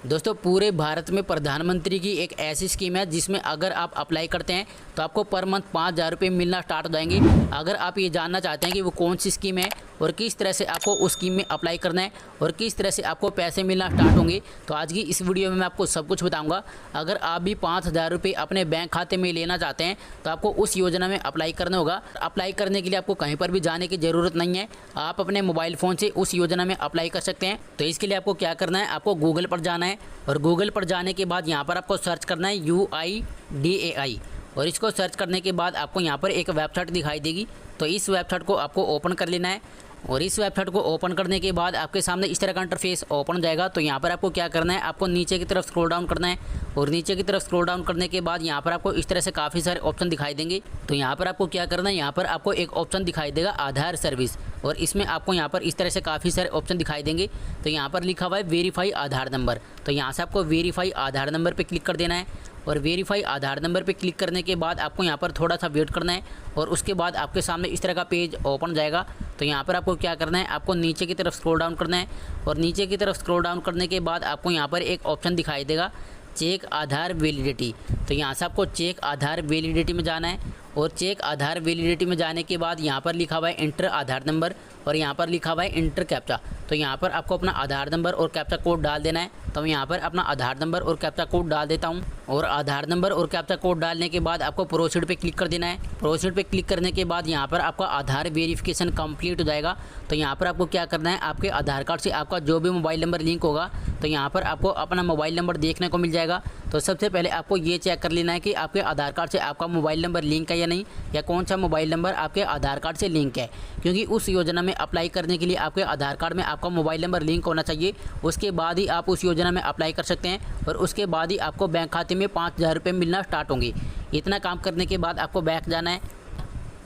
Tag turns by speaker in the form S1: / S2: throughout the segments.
S1: दोस्तों पूरे भारत में प्रधानमंत्री की एक ऐसी स्कीम है जिसमें अगर आप अप्लाई करते हैं तो आपको पर मंथ 5,000 रुपये मिलना स्टार्ट हो जाएंगे। अगर आप ये जानना चाहते हैं कि वो कौन सी स्कीम है और किस तरह से आपको उस स्कीम में अप्लाई करना है और किस तरह से आपको पैसे मिलना स्टार्ट होंगे, तो आज की इस वीडियो में मैं आपको सब कुछ बताऊंगा। अगर आप भी 5,000 रुपये अपने बैंक खाते में लेना चाहते हैं तो आपको उस योजना में अप्लाई करना होगा। अप्लाई करने के लिए आपको कहीं पर भी जाने की ज़रूरत नहीं है, आप अपने मोबाइल फ़ोन से उस योजना में अप्लाई कर सकते हैं। तो इसके लिए आपको क्या करना है, आपको गूगल पर जाना है और गूगल पर जाने के बाद यहाँ पर आपको सर्च करना है UIDAI और इसको सर्च करने के बाद आपको यहाँ पर एक वेबसाइट दिखाई देगी। तो इस वेबसाइट को आपको ओपन कर लेना है और इस वेबसाइट को ओपन करने के बाद आपके सामने इस तरह का इंटरफेस ओपन हो जाएगा। तो यहाँ पर आपको क्या करना है, आपको नीचे की तरफ स्क्रॉल डाउन करना है और नीचे की तरफ स्क्रॉल डाउन करने के बाद यहाँ पर आपको इस तरह से काफ़ी सारे ऑप्शन दिखाई देंगे। तो यहाँ पर आपको क्या करना है, यहाँ पर आपको एक ऑप्शन दिखाई देगा आधार सर्विस और इसमें आपको यहाँ पर इस तरह से काफ़ी सारे ऑप्शन दिखाई देंगे। तो यहाँ पर लिखा हुआ है वेरीफाई आधार नंबर, तो यहाँ से आपको वेरीफाई आधार नंबर पर क्लिक कर देना है और वेरीफाई आधार नंबर पे क्लिक करने के बाद आपको यहाँ पर थोड़ा सा वेट करना है और उसके बाद आपके सामने इस तरह का पेज ओपन हो जाएगा। तो यहाँ पर आपको क्या करना है, आपको नीचे की तरफ स्क्रॉल डाउन करना है और नीचे की तरफ स्क्रॉल डाउन करने के बाद आपको यहाँ पर एक ऑप्शन दिखाई देगा चेक आधार वैलिडिटी। तो यहाँ से आपको चेक आधार वैलिडिटी में जाना है और चेक आधार वैलिडिटी में जाने के बाद यहाँ पर लिखा हुआ है इंटर आधार नंबर और यहाँ पर लिखा हुआ है इंटर कैप्चा। तो यहाँ पर आपको अपना आधार नंबर और कैप्चा कोड डाल देना है। तो मैं यहाँ पर अपना आधार नंबर और कैप्चा कोड डाल देता हूँ और आधार नंबर और कैप्चा कोड डालने के बाद आपको प्रोसीड पे क्लिक कर देना है। प्रोसीड पे क्लिक करने के बाद यहाँ पर आपका आधार वेरिफिकेशन कंप्लीट हो जाएगा। तो यहाँ पर आपको क्या करना है, आपके आधार कार्ड से आपका जो भी मोबाइल नंबर लिंक होगा तो यहाँ पर आपको अपना मोबाइल नंबर देखने को मिल जाएगा। तो सबसे पहले आपको ये चेक कर लेना है कि आपके आधार कार्ड से आपका मोबाइल नंबर लिंक है या नहीं, या कौन सा मोबाइल नंबर आपके आधार कार्ड से लिंक है, क्योंकि उस योजना में अप्लाई करने के लिए आपके आधार कार्ड में आपका मोबाइल नंबर लिंक होना चाहिए। उसके बाद ही आप उस योजना में अप्लाई कर सकते हैं और उसके बाद ही आपको बैंक खाते में 5,000 रुपये मिलना स्टार्ट होंगे। इतना काम करने के बाद आपको बैक जाना है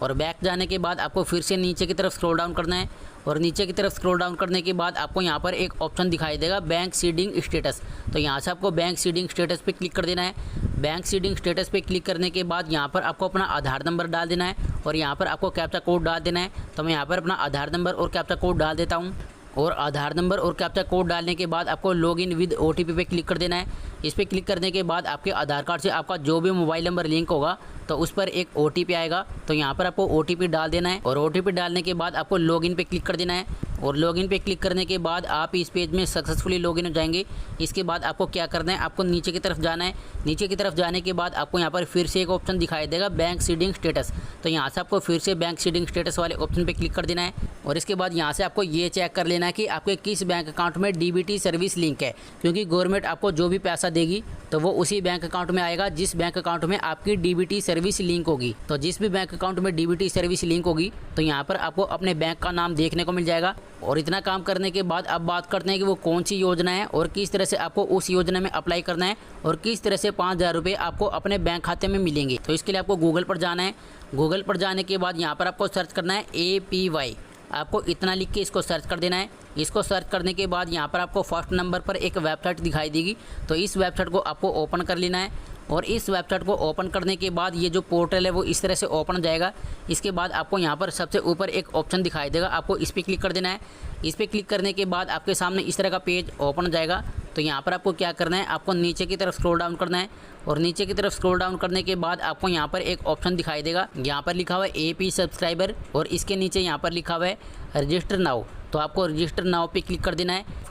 S1: और बैक जाने के बाद आपको फिर से नीचे की तरफ स्क्रॉल डाउन करना है और नीचे की तरफ स्क्रॉल डाउन करने के बाद आपको यहाँ पर एक ऑप्शन दिखाई देगा बैंक सीडिंग स्टेटस। तो यहाँ से आपको बैंक सीडिंग स्टेटस पे क्लिक कर देना है। बैंक सीडिंग स्टेटस पे क्लिक करने के बाद यहाँ पर आपको अपना आधार नंबर डाल देना है और यहाँ पर आपको कैप्चा कोड डाल देना है। तो मैं यहाँ पर अपना आधार नंबर और कैप्चा कोड डाल देता हूँ और आधार नंबर और कैप्चा कोड डालने के बाद आपको लॉगिन विद OTP पे क्लिक कर देना है। इस पर क्लिक करने के बाद आपके आधार कार्ड से आपका जो भी मोबाइल नंबर लिंक होगा तो उस पर एक OTP आएगा। तो यहाँ पर आपको OTP डाल देना है और OTP डालने के बाद आपको लॉगिन पे क्लिक कर देना है और लॉगिन पे क्लिक करने के बाद आप इस पेज में सक्सेसफुली लॉगिन हो जाएंगे। इसके बाद आपको क्या करना है, आपको नीचे की तरफ जाना है। नीचे की तरफ जाने के बाद आपको यहाँ पर फिर से एक ऑप्शन दिखाई देगा बैंक सीडिंग स्टेटस। तो यहाँ से आपको फिर से बैंक सीडिंग स्टेटस वाले ऑप्शन पे क्लिक कर देना है और इसके बाद यहाँ से आपको ये चेक कर लेना है कि आपके किस बैंक अकाउंट में DBT सर्विस लिंक है, क्योंकि गवर्नमेंट आपको जो भी पैसा देगी तो वो उसी बैंक अकाउंट में आएगा जिस बैंक अकाउंट में आपकी DBT सर्विस लिंक होगी। तो जिस भी बैंक अकाउंट में DBT सर्विस लिंक होगी तो यहाँ पर आपको अपने बैंक का नाम देखने को मिल जाएगा। और इतना काम करने के बाद अब बात करते हैं कि वो कौन सी योजना है और किस तरह से आपको उस योजना में अप्लाई करना है और किस तरह से 5,000 रुपये आपको अपने बैंक खाते में मिलेंगे। तो इसके लिए आपको गूगल पर जाना है। गूगल पर जाने के बाद यहाँ पर आपको सर्च करना है APY। आपको इतना लिख के इसको सर्च कर देना है। इसको सर्च करने के बाद यहाँ पर आपको फर्स्ट नंबर पर एक वेबसाइट दिखाई देगी। तो इस वेबसाइट को आपको ओपन कर लेना है और इस वेबसाइट को ओपन करने के बाद ये जो पोर्टल है वो इस तरह से ओपन हो जाएगा। इसके बाद आपको यहाँ पर सबसे ऊपर एक ऑप्शन दिखाई देगा, आपको इस पर क्लिक कर देना है। इस पर क्लिक करने के बाद आपके सामने इस तरह का पेज ओपन हो जाएगा। तो यहाँ पर आपको क्या करना है, आपको नीचे की तरफ स्क्रॉल डाउन करना है और नीचे की तरफ स्क्रॉल डाउन करने के बाद आपको यहाँ पर एक ऑप्शन दिखाई देगा, यहाँ पर लिखा हुआ है AP सब्सक्राइबर और इसके नीचे यहाँ पर लिखा हुआ है रजिस्टर नाउ। तो आपको रजिस्टर नाउ पे क्लिक कर देना है।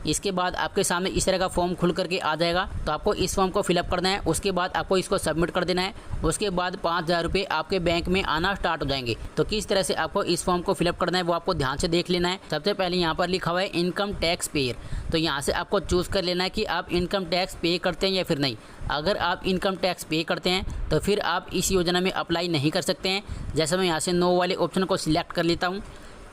S1: इसके बाद आपके सामने इस तरह का फॉर्म खुल करके आ जाएगा। तो आपको इस फॉर्म को फिलअप करना है, उसके बाद आपको इसको सबमिट कर देना है। उसके बाद 5,000 रुपये आपके बैंक में आना स्टार्ट हो जाएंगे। तो किस तरह से आपको इस फॉर्म को फिलअप करना है वो आपको ध्यान से देख लेना है। सबसे पहले यहाँ पर लिखा हुआ है इनकम टैक्स पेयर। तो यहाँ से आपको चूज़ कर लेना है कि आप इनकम टैक्स पे करते हैं या फिर नहीं। अगर आप इनकम टैक्स पे करते हैं तो फिर आप इस योजना में अप्लाई नहीं कर सकते हैं। जैसे मैं यहाँ से नो वाले ऑप्शन को सिलेक्ट कर लेता हूँ।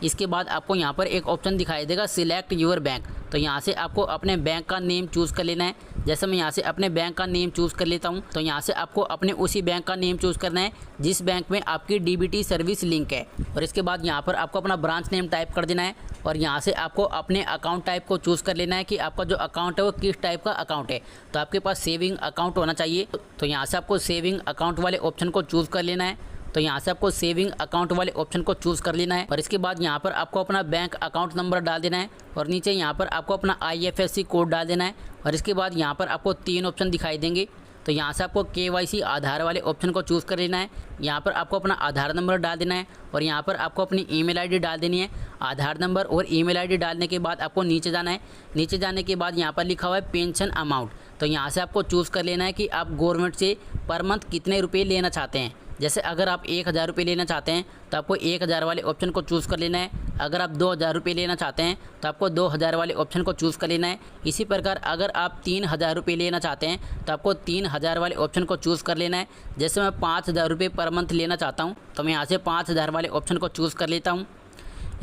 S1: इसके बाद आपको यहाँ पर एक ऑप्शन दिखाई देगा सिलेक्ट योर बैंक। तो यहाँ से आपको अपने बैंक का नेम चूज़ कर लेना है। जैसे मैं यहाँ से अपने बैंक का नेम चूज़ कर लेता हूँ तो यहाँ से आपको अपने उसी बैंक का नेम चूज़ करना है जिस बैंक में आपकी DBT सर्विस लिंक है। और इसके बाद यहाँ पर आपको अपना ब्रांच नेम टाइप कर देना है और यहाँ से आपको अपने अकाउंट टाइप को चूज़ कर लेना है कि आपका जो अकाउंट है वो किस टाइप का अकाउंट है। तो आपके पास सेविंग अकाउंट होना चाहिए। तो यहाँ से आपको सेविंग अकाउंट वाले ऑप्शन को चूज़ कर लेना है तो यहाँ से आपको सेविंग अकाउंट वाले ऑप्शन को चूज़ कर लेना है और इसके बाद यहाँ पर आपको अपना बैंक अकाउंट नंबर डाल देना है और नीचे यहाँ पर आपको अपना IFSC कोड डाल देना है और इसके बाद यहाँ पर आपको 3 ऑप्शन दिखाई देंगे। तो यहाँ से आपको KYC आधार वाले ऑप्शन को चूज़ कर लेना है। यहाँ पर आपको अपना आधार नंबर डाल देना है और यहाँ पर आपको अपनी ईमेल आईडी डाल देनी है। आधार नंबर और ईमेल आईडी डालने के बाद आपको नीचे जाना है। नीचे जाने के बाद यहाँ पर लिखा हुआ है पेंशन अमाउंट, तो यहाँ से आपको चूज़ कर लेना है कि आप गवर्नमेंट से पर मंथ कितने रुपये लेना चाहते हैं। जैसे अगर आप 1000 रुपये लेना चाहते हैं तो आपको 1000 वाले ऑप्शन को चूज़ कर लेना है। अगर आप 2000 रुपये लेना चाहते हैं तो आपको 2000 वाले ऑप्शन को चूज़ कर लेना है। इसी प्रकार अगर आप 3000 रुपये लेना चाहते हैं तो आपको 3000 वाले ऑप्शन को चूज़ कर लेना है। जैसे मैं 5000 रुपये पर मंथ लेना चाहता हूँ तो मैं यहाँ से 5000 वाले ऑप्शन को चूज़ कर लेता हूँ।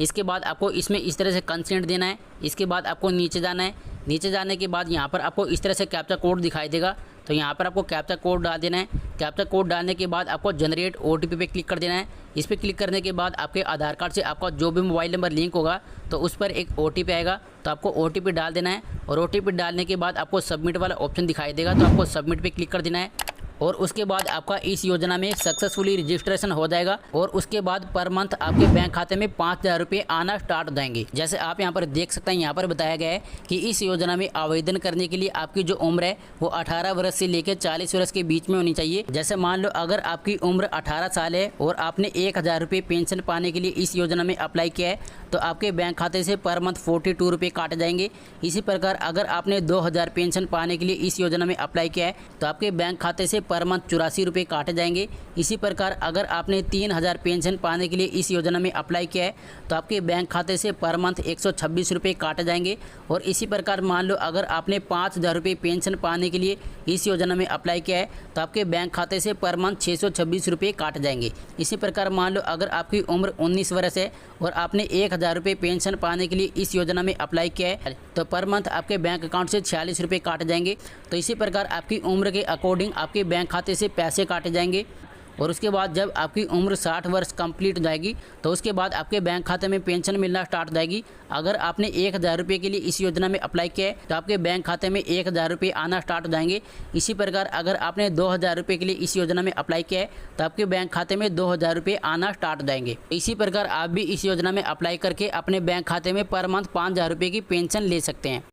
S1: इसके बाद आपको इसमें इस तरह से कंसेंट देना है। इसके बाद आपको नीचे जाना है। नीचे जाने के बाद यहाँ पर आपको इस तरह से कैप्चा कोड दिखाई देगा, तो यहाँ पर आपको कैप्चा कोड डाल देना है। कैप्चा कोड डालने के बाद आपको जनरेट OTP पे क्लिक कर देना है। इस पर क्लिक करने के बाद आपके आधार कार्ड से आपका जो भी मोबाइल नंबर लिंक होगा तो उस पर एक OTP आएगा, तो आपको OTP डाल देना है और OTP डालने के बाद आपको सबमिट वाला ऑप्शन दिखाई देगा, तो आपको सबमिट पे क्लिक कर देना है और उसके बाद आपका इस योजना में सक्सेसफुली रजिस्ट्रेशन हो जाएगा और उसके बाद पर मंथ आपके बैंक खाते में 5000 रुपये आना स्टार्ट हो जाएंगे। जैसे आप यहाँ पर देख सकते हैं, यहाँ पर बताया गया है कि इस योजना में आवेदन करने के लिए आपकी जो उम्र है वो 18 वर्ष से लेकर 40 वर्ष के बीच में होनी चाहिए। जैसे मान लो अगर आपकी उम्र 18 साल है और आपने 1000 रुपये पेंशन पाने के लिए इस योजना में अप्लाई किया है तो आपके बैंक खाते से पर मंथ 42 रुपये काटे जाएंगे। इसी प्रकार अगर आपने 2000 पेंशन पाने के लिए इस योजना में अप्लाई किया है तो आपके बैंक खाते से पर मंथ 84 रुपये काटे जाएंगे। इसी प्रकार अगर आपने 3000 पेंशन पाने के लिए इस योजना में अप्लाई किया है तो आपके बैंक खाते से पर मंथ 126 रुपये काटे जाएंगे। और इसी प्रकार मान लो अगर आपने 5000 रुपये पेंशन पाने के लिए इस योजना में अप्लाई किया है तो आपके बैंक खाते से पर मंथ 626 रुपये काटे जाएंगे। इसी प्रकार मान लो अगर आपकी उम्र 19 वर्ष है और आपने 1000 रुपये पेंशन पाने के लिए इस योजना में अप्लाई किया है तो पर मंथ आपके बैंक अकाउंट से 46 रुपये काटे जाएंगे। तो इसी प्रकार आपकी उम्र के अकॉर्डिंग आपके बैंक खाते से पैसे काटे जाएंगे। और उसके बाद जब आपकी उम्र 60 वर्ष कंप्लीट हो जाएगी तो उसके बाद आपके बैंक खाते में पेंशन मिलना स्टार्ट हो जाएगी। अगर आपने 1000 रुपये के लिए इस योजना में अप्लाई किया है तो आपके बैंक खाते में 1000 रुपये आना स्टार्ट हो जाएंगे। इसी प्रकार अगर आपने 2000 रुपये के लिए इस योजना में अप्लाई किया है तो आपके बैंक खाते में 2000 रुपये आना स्टार्ट हो जाएंगे। इसी प्रकार आप भी इस योजना में अप्लाई करके अपने बैंक खाते में पर मंथ 5000 रुपये की पेंशन ले सकते हैं।